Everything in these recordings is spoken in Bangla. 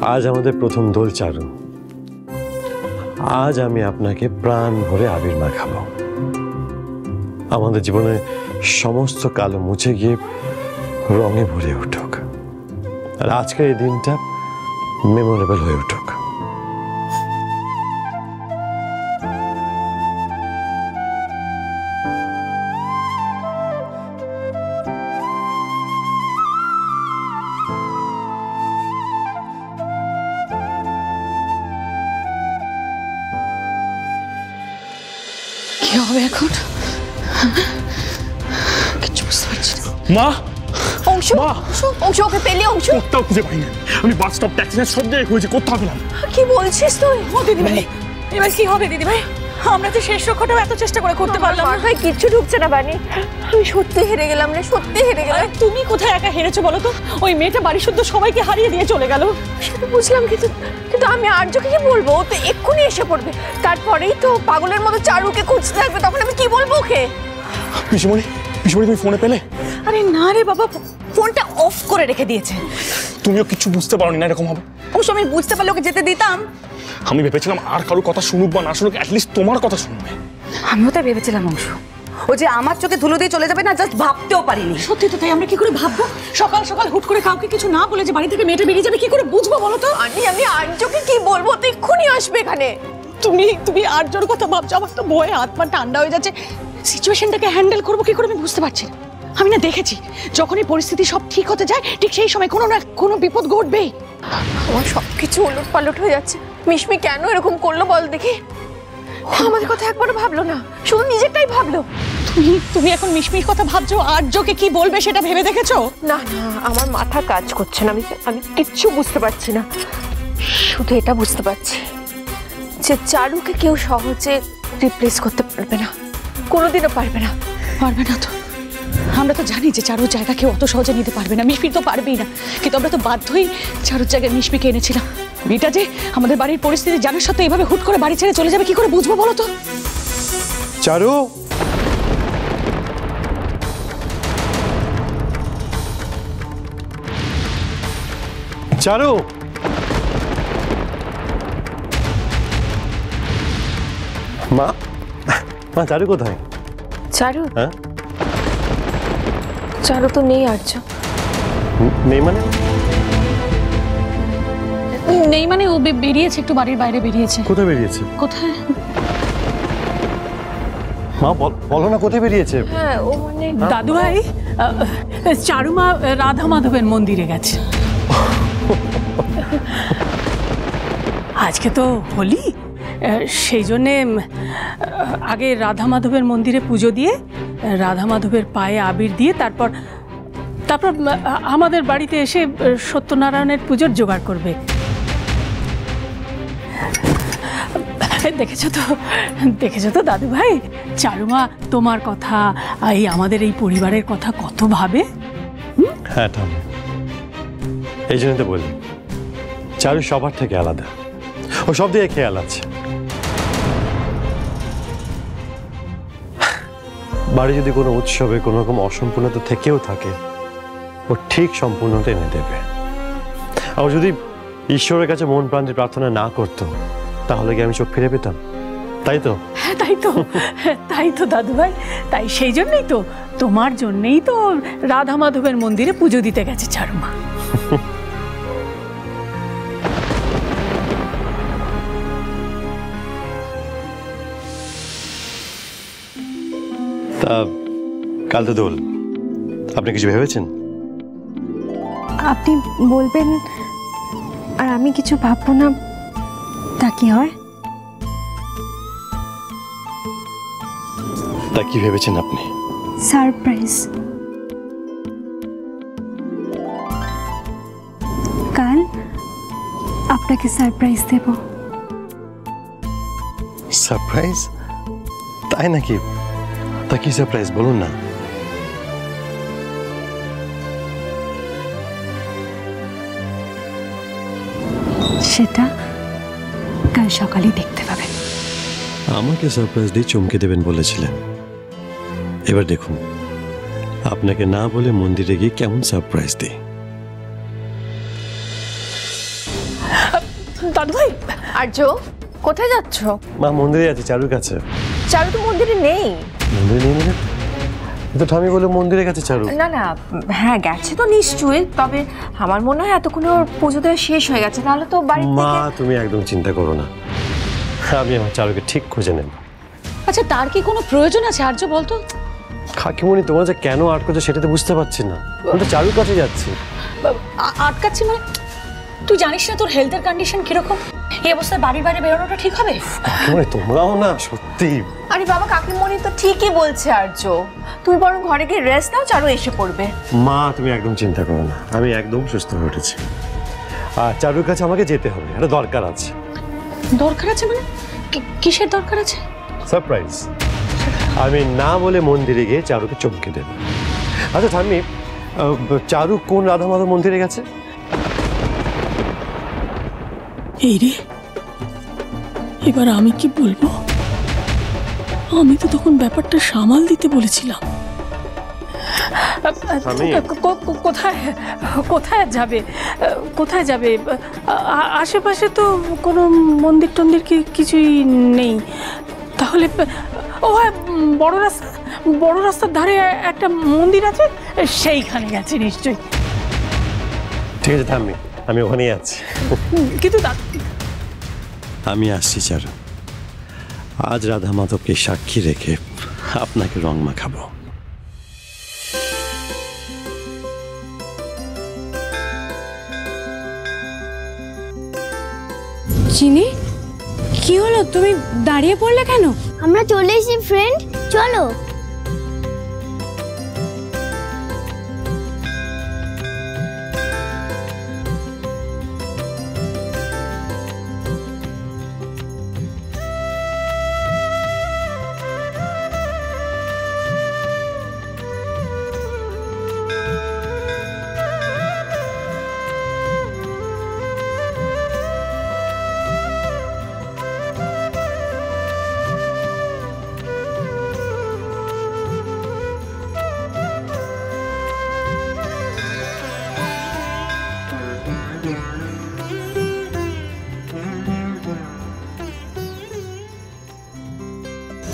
আজ আমাদের প্রথম দোল চারু। আজ আমি আপনাকে প্রাণ ভরে আবির মাখাবো। আমাদের জীবনে সমস্ত কালো মুছে গিয়ে রঙে ভরে উঠুক, আর আজকের এই দিনটা মেমোরেবল হয়ে উঠুক। কি হবে এখন? কিছু বুঝতে পারছি না। মা, অংশ, অংশ ওকে পেলে অংশ? কোথাও খুঁজে পাই না। আমি বাস স্টপ, ট্যাক্সি সব জায়গায় খুঁজেছি, কোথাও পেলাম। কি বলছিস তুই? ও দিদিভাই, এবার কি হবে দিদিভাই? আমরা তো শেষ রক্ষাটাও এত চেষ্টা করে করতে পারলাম না। মাথায় কিচ্ছু ঢুকছে না বানি। আমি সত্যি হেরে গেলাম রে, সত্যি হেরে গেলাম। তুমি কোথায় একা হেরেছো বলো তো? ওই মেয়েটা বাড়ি শুদ্ধ সবাইকে হারিয়ে দিয়ে চলে গেল। সেটা বুঝলাম, কিন্তু আমি আর্যকে কি বলবো? ও তো এক্ষুনি এসে পড়বে, তারপরেই তো পাগলের মতো চারুকে খুঁজতে থাকবে, তখন আমি কি বলবো ওকে? পিসিমণি, পিসিমণি তুমি ফোনে পেলে? আরে না রে বাবা, ফোনটা অফ করে রেখে দিয়েছে। তুমিও কিছু বুঝতে পারোনি না এরকম হবে? অবশ্য আমি বুঝতে পারলে ওকে যেতে দিতাম। আমি ভেবেছিলাম আর কারোর কথা শুনুক বা না শুনুক, অ্যাটলিস্ট তোমার কথা শুনবে। আমিও তাই ভেবেছিলাম অংশ। ও যে আমার চোখে ধুলো দিয়ে চলে যাবে না, জাস্ট ভাবতেও পারিনি। সত্যি তো তাই। আমরা কি করে ভাববো? সকাল সকাল হুট করে কাউকে কিছু না বলে যে বাড়ি থেকে মেয়েটা বেরিয়ে যাবে, কি করে বুঝবো বলো তো? আমি আর্যকে কি বলবো? তো এক্ষুনি আসবে এখানে। তুমি আর্যর কথা ভাবছো, আমার তো ভয়ে হাত পা ঠান্ডা হয়ে যাচ্ছে। সিচুয়েশনটাকে হ্যান্ডেল করবো কি করে আমি বুঝতে পারছি না। আমি না দেখেছি, যখনই পরিস্থিতি সব ঠিক হতে যায় ঠিক সেই সময় কোনো না কোনো বিপদ ঘটবেই। আমার সবকিছু ওলট পালট হয়ে যাচ্ছে। মিশমি কেন এরকম করলো বল দেখি? আমাদের কথা একবারও ভাবলো না, শুধু নিজেরটাই ভাবলো। তুমি এখন মিশমির কথা ভাবছো, আর্যকে কি বলবে সেটা ভেবে দেখেছো? না না, আমার মাথা কাজ করছে না। আমি কিচ্ছু বুঝতে পারছি না। শুধু এটা বুঝতে পারছি যে চারুকে কেউ সহজে রিপ্লেস করতে পারবে না, কোনোদিনও পারবে না। পারবে না তো? আমরা তো জানি যে চারুর জায়গা কেউ অত সহজে নিতে পারবে না। মিশমি তো পারবেই না, কিন্তু আমরা তো বাধ্যই চারুর জায়গায় মিশমিকে এনেছিলাম। মেয়েটা যে আমাদের বাড়ির পরিস্থিতি জানার সাথে এভাবে হুট করে বাড়ি ছেড়ে চলে যাবে, কি করে বুঝবো বলো তো? চারু, চারু, মা, মা চারু কোথায়? চারু? হ্যাঁ, চারু তো নেই আর্য। নেই মানে? নেই মানে ও বেরিয়েছে, একটু বাড়ির বাইরে বেরিয়েছে। কোথায় বেরিয়েছে? কোথায়? মা বলো না, কোথায় বেরিয়েছে? হ্যাঁ, ও মানে দাদু ভাই, চারুমা রাধা মাধবের মন্দিরে গেছে। আজকে তো হোলি, সেই জন্যে আগে রাধা মাধবের মন্দিরে পুজো দিয়ে রাধা মাধবের পায়ে আবির দিয়ে তারপর আমাদের বাড়িতে এসে সত্যনারায়ণের পুজোর জোগাড় করবে। দেখেছো তো দাদু ভাই, চারুমা তোমার কথা, আমাদের এই পরিবারের কথা কত ভাবে। হ্যাঁ ঠাম্মি, এই জন্য তো বলি চারু সবার থেকে আলাদা। ও সব দিয়ে খেয়াল আছে। বাড়ি যদি কোনো উৎসবে কোনো রকম অসম্পূর্ণতা থেকেও থাকে, ও ঠিক সম্পূর্ণতা এনে দেবে। আর যদি ঈশ্বরের কাছে মন প্রাণ দিয়ে প্রার্থনা না করতো, তাহলে কি আমি চোখ ফিরে পেতাম? তাই তো? হ্যাঁ তাই তো দাদু ভাই, তাই সেই জন্যই তো, তোমার জন্যই তো রাধা মাধবের মন্দিরে পুজো দিতে গেছে চারুমা। তা কাল তো দোল, আপনি কিছু ভেবেছেন? আপনি বলবেন আর আমি কিছু ভাববো না, তা কি হয়? তা কি ভেবেছেন আপনি? সারপ্রাইজ। কাল আপনাকে সারপ্রাইজ দেব। সারপ্রাইজ? তাই নাকি? তা কি সারপ্রাইজ বলুন না। সেটা কাল সকালে দেখতে পাবেন। আমাকে সারপ্রাইজ দিয়ে চমকে দেবেন বলেছিলেন, এবার দেখুন আপনাকে না বলে মন্দিরে গিয়ে কেমন সারপ্রাইজ দিই। আর্য, কোথায় যাচ্ছ? মা মন্দিরে আছে, চারুর কাছে। চারু তো মন্দিরে নেই। মন্দিরে নেই মানে? তো ঠামি বলে মন্দিরে গেছে চারু। না না, হ্যাঁ গেছে তো নিশ্চয়ই, তবে আমার মনে হয় এতক্ষণে ওর পুজো দেওয়া শেষ হয়ে গেছে, তাহলে তো বাড়ি মা থেকে। তুমি একদম চিন্তা করো না, আমি আমার চারুকে ঠিক খুঁজে নেব। আচ্ছা তার কি কোনো প্রয়োজন আছে আর্য বলতো? কাকিমণি তোমার যে কেন আটকাচ্ছে সেটা তো বুঝতে পারছি না। আমি তো চারুর কাছে যাচ্ছি। আটকাচ্ছি মানে? তুই জানিস না তোর হেলথের কন্ডিশন কিরকম? এই অবস্থায় বাড়ির বাইরে বেরোনোটা ঠিক হবে? কাকিমণি তোমরাও না সত্যি। আরে বাবা, কাকিমণি তো ঠিকই বলছে আর্য, তুমি বরং ঘরে গিয়ে রেস্ট নাও, চারু এসে পড়বে। মা তুমি একদম চিন্তা করো না, আমি একদম সুস্থ হয়ে উঠেছি। আর চারুর কাছে আমাকে যেতে হবে, একটা দরকার আছে। দরকার আছে মানে? কিসের দরকার আছে? সারপ্রাইজ। আমি না বলে মন্দিরে গিয়ে চারুকে চমকে দেব। আচ্ছা ঠাম্মি, চারু কোন রাধা মাধব মন্দিরে গেছে? এই রে, এবার আমি কি বলবো? আমি তো তখন ব্যাপারটা সামাল দিতে বলেছিলাম। কোথায় কোথায় যাবে? কোথায় যাবে? আশেপাশে তো কোনো মন্দির টন্দির কিছুই নেই। তাহলে ও হ্যাঁ, বড় রাস্তার ধারে একটা মন্দির আছে, সেইখানে গেছে নিশ্চয়ই। ঠিক আছে ঠাম্মি, আমি ওখানেই আছি। কিন্তু আমি আসছি চারু। আজ রাধা মাধবকে সাক্ষী রেখে আপনাকে রং মাখাবো। চিনি, কি হলো? তুমি দাঁড়িয়ে পড়লে কেন? আমরা চলে এসেছি ফ্রেন্ড, চলো।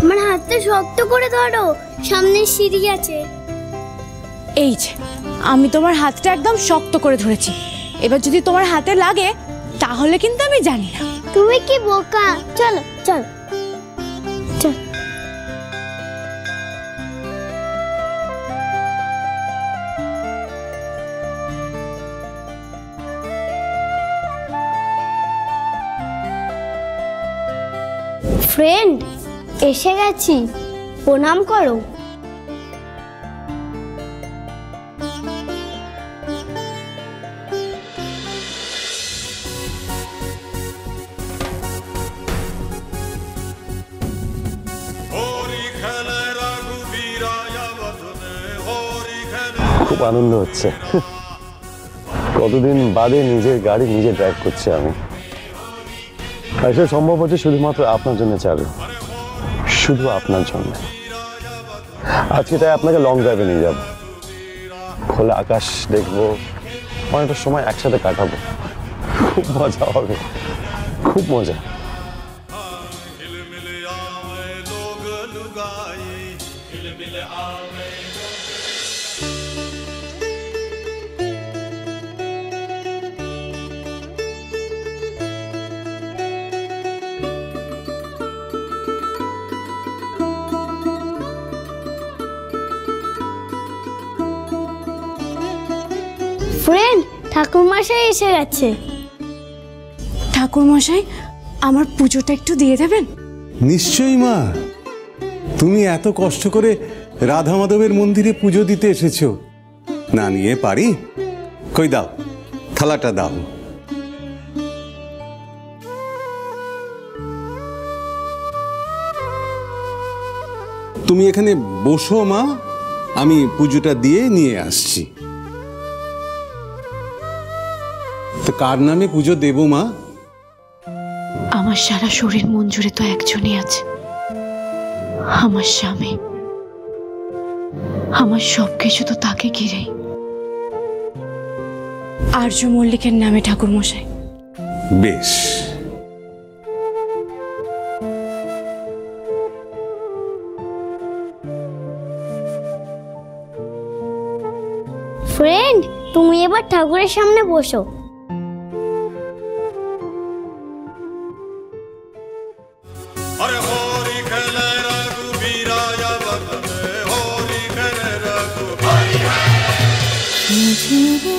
আমার হাতটা শক্ত করে ধরো, সামনে সিঁড়ি আছে। এই যে, আমি তোমার হাতটা একদম শক্ত করে ধরেছি। এবার যদি তোমার হাতে লাগে তাহলে কিন্তু আমি জানি না। তুমি কি বোকা? চলো চলো চল। ফ্রেন্ড, এসে গেছি, প্রণাম করো। খুব আনন্দ হচ্ছে। কতদিন বাদে নিজের গাড়ি নিজে ড্রাইভ করছি আমি। এটা সম্ভব হচ্ছে শুধুমাত্র আপনার জন্য চারু, শুধু আপনার জন্য। আজকে তাই আপনাকে লং ড্রাইভে নিয়ে যাব, খোলা আকাশ দেখবো, অনেকটা সময় একসাথে কাটাবো। খুব মজা হবে, খুব মজা। ফ্রেন্ড, ঠাকুরমশাই এসে গেছে। ঠাকুর মশাই, আমার পুজোটা একটু দিয়ে দেবেন? নিশ্চয়ই মা, তুমি এত কষ্ট করে রাধা মাধবের মন্দিরে পুজো দিতে এসেছো, না নিয়ে পারি? কই দাও, থালাটা দাও। তুমি এখানে বসো মা, আমি পুজোটা দিয়ে নিয়ে আসছি। তো কার নামে পুজো দেব মা? আমার সারা শরীর মন জুড়ে তো একজনই আছে, আমার স্বামী। আমার সবকিছু তো তাকে ঘিরেই। আর্য মল্লিকের নামে ঠাকুর মশাই। বেশ, ফ্রেন্ড, তুমি এবার ঠাকুরের সামনে বসো। मुझे